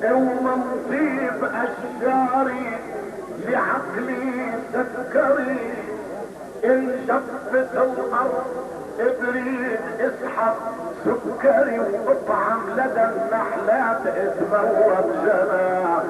ومنطيب اشجاري لعقلي سكري، ان شفت الارض ابريد اسحب سكري، واطعم لدى النحلات اتموت جماع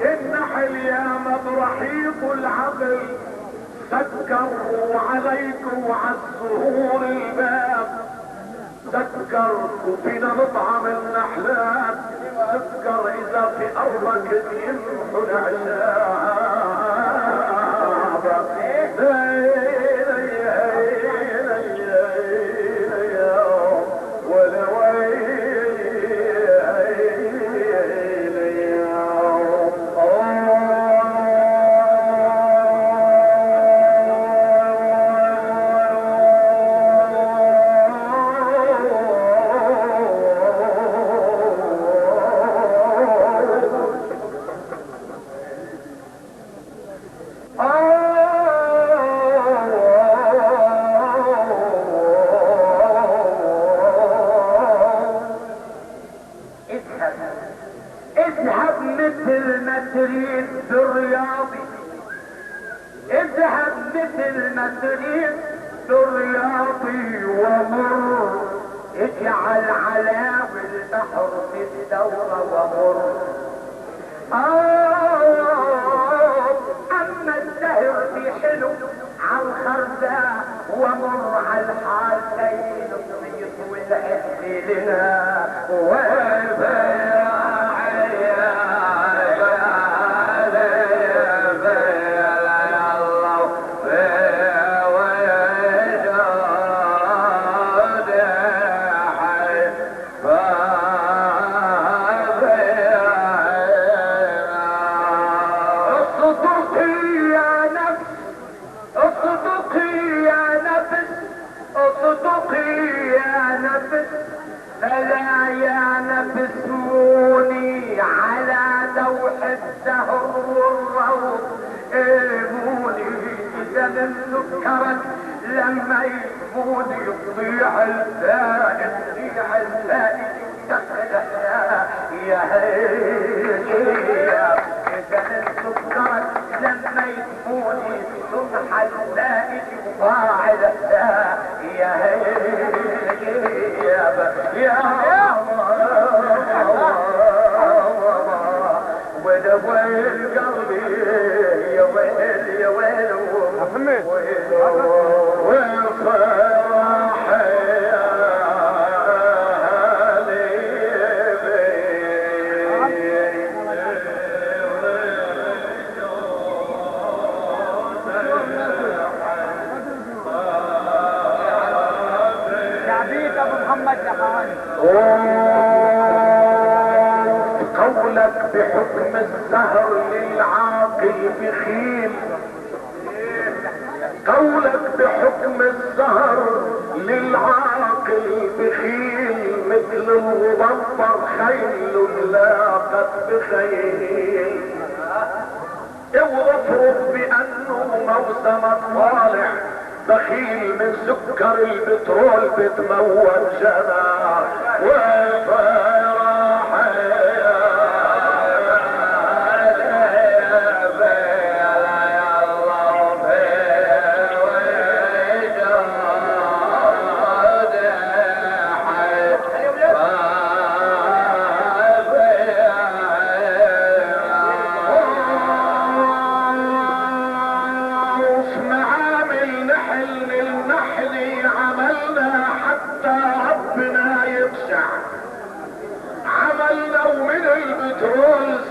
النحل يا مبرحيق العقل سكروا عليكم وعالزهور الباب سكر، وفينا نطعم النحلات سكر اذا في ارضك يمحوا الاعشاب. اذهب مثل ما تريد بالرياضي، اذهب مثل ما تريد بالرياضي ومر، اجعل علاوي البحر في الدورة ومر. اما الزهر في حلو عالخردة ومر على الحالتين الصيف والعز لنا فلا يا نفسوني على لوح الدهر والروض ايموني، اذا انسكرت لما يفوني يضيع الفائد يضيع الفائد يا هيا، اذا انسكرت لما يفوني سمح الفائد يضاع يا هيا يا ويل قلبي يا ويل يا ويل محمد قولك بحكم الزهر للعاقل بخيل، قولك بحكم الزهر للعاقل بخيل، مثل المضفر خيل لاقت بخيل، وافرض بانه موسم الطالع بخيل من سكر البترول بتموت جماع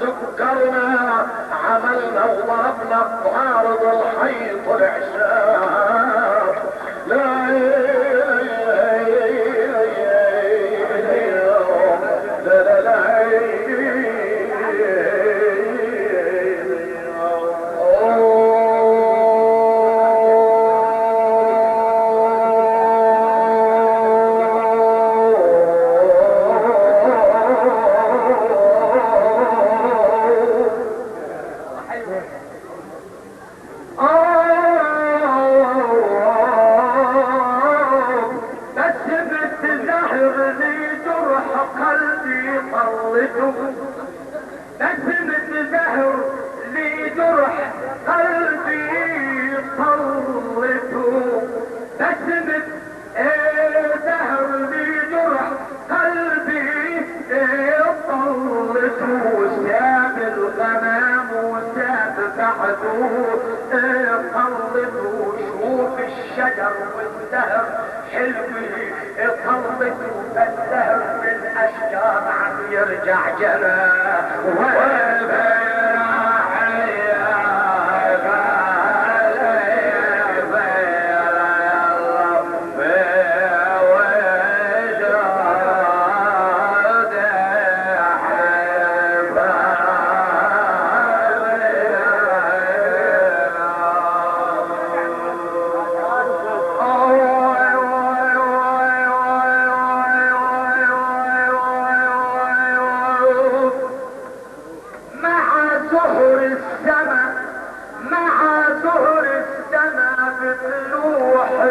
سكرنا عملنا وضربنا بعارض الحيط العشاق لا الزهر لي جرح قلبي طلته، بسمة زهر لي جرح قلبي طلته، بسمة زهر لي جرح قلبي طلته، ساب الغمام وساب بعده طلته، شوف الشجر والزهر حلوي طلته، فالزهر من اشجار عم يرجع جناه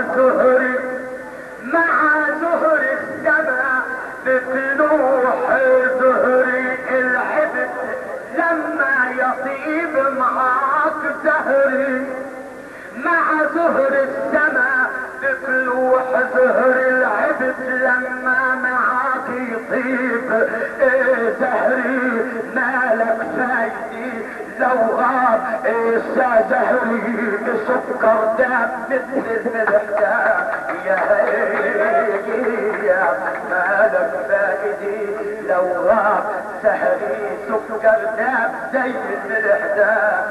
زهري، مع زهر السماء بطلوع زهري، العبد لما يطيب معاك زهري، مع زهر السماء بطلوع زهري، العبد لما معاك يطيب زهري، مالك فايدي لو غاب زهري بسكر داب مثل الملح، يا مالك فايدي لو غاب زهري سكر داب زي الملح داب،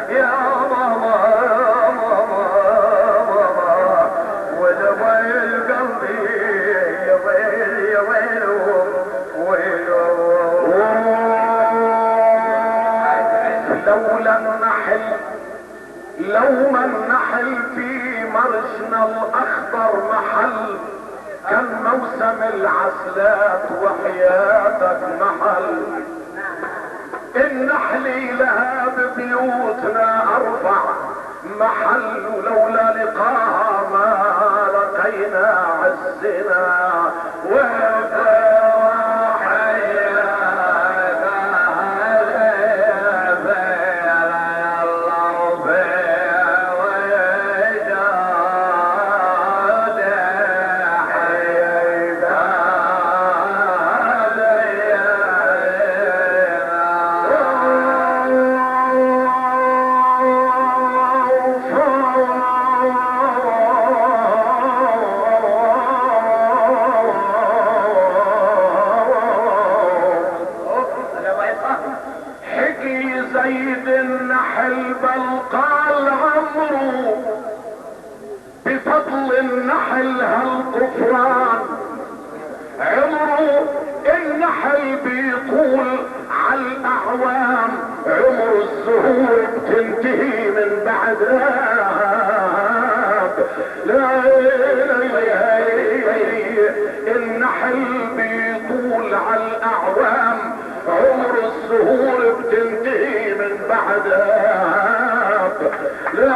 يا ماما والويل قلبي، يا ويل يا ويل لولا النحل، لوما النحل في مرشنا الاخضر محل، كان موسم العسلات وحياتك محل، النحل لها ببيوتنا ارفع محل، ولولا لقاها ما لقينا عزنا زيد النحل بل قال عمرو بفضل النحل هالغفران، عمرو النحل بيطول على الاعوام، عمر الزهور بتنتهي من بعد لا النحل بيطول على الاعوام، عمر الزهور بتنتهي من بعد لا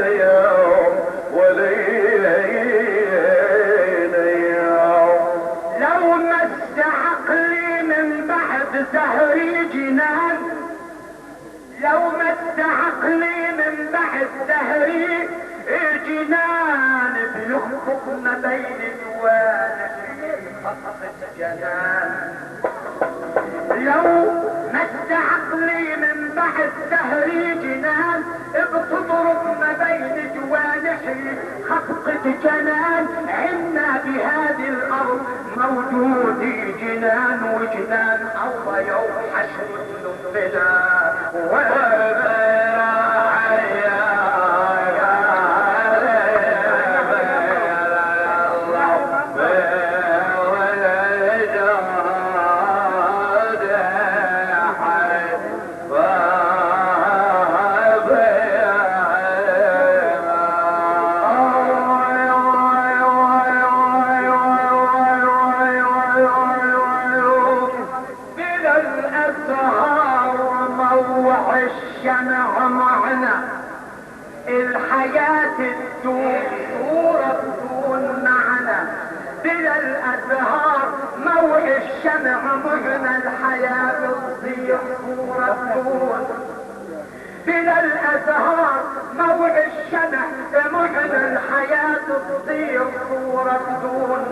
يوم ولينا يوم، لو مس عقلي من بعد زهري جنان، لو مس عقلي من بعد زهري جنان، بيخفق ما بين جوانا خطف جنان، لو مس عقلي من بعد زهري جنان، بتضرب ما بين جوانحي خفقة جنان، عنا بهذه الارض موجود جنان وجنان، الله يوم حشر بنا الشمع الحياة الدون صورة بدون معنى، بلا الازهار موع الشمع معنى الحياة تصير صورة بدون، بلا الازهار موع الشمع معنى الحياة تصير صورة بدون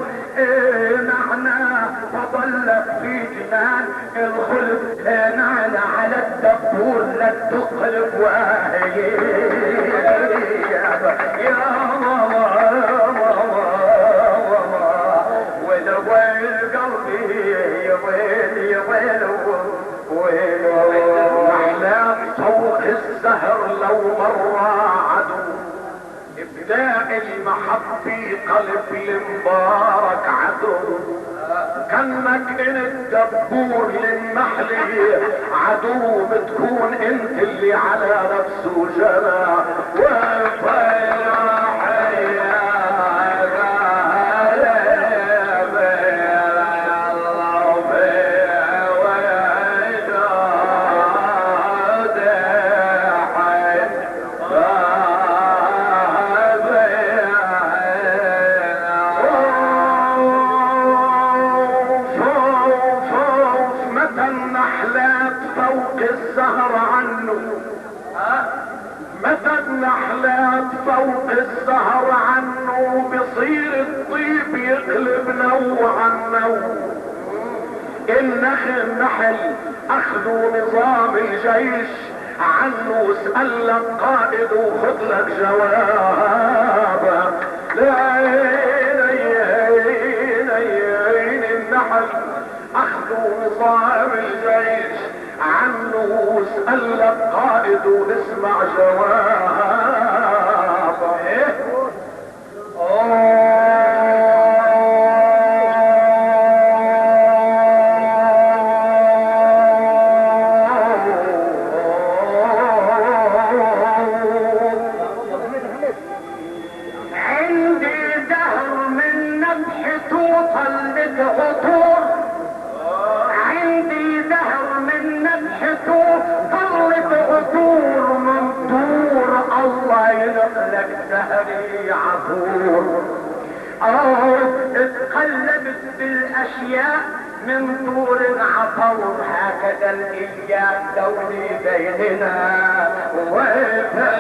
معنى، فظلت في جنان الخلد نعلى على الدبور لا تقلب واهي يا ماما ويل قلبي يا ويل يا ويل ويل احلام فوق الزهر لو مر عدو ابداع المحبي قلب المبارك عدو كانك ان الدبور للنحل عدو بتكون انت اللي على نفسه جنى النحلات فوق الزهر عنه بصير الطيب يقلب نوع عن نوع النحل اخذوا نظام الجيش عنه اسأل لك قائد وخذ لك جواب النحل اخذوا نظام الجيش عنه اسأل لك قائد واسمع جواب عندي دهر من نبح توصل لك عطور، عندي دهر من نبحته طلت عطور من طور الله ينقلك دهري عطور اتقلبت بالاشياء من طور عطور هكذا الايام دولي بيننا وفاء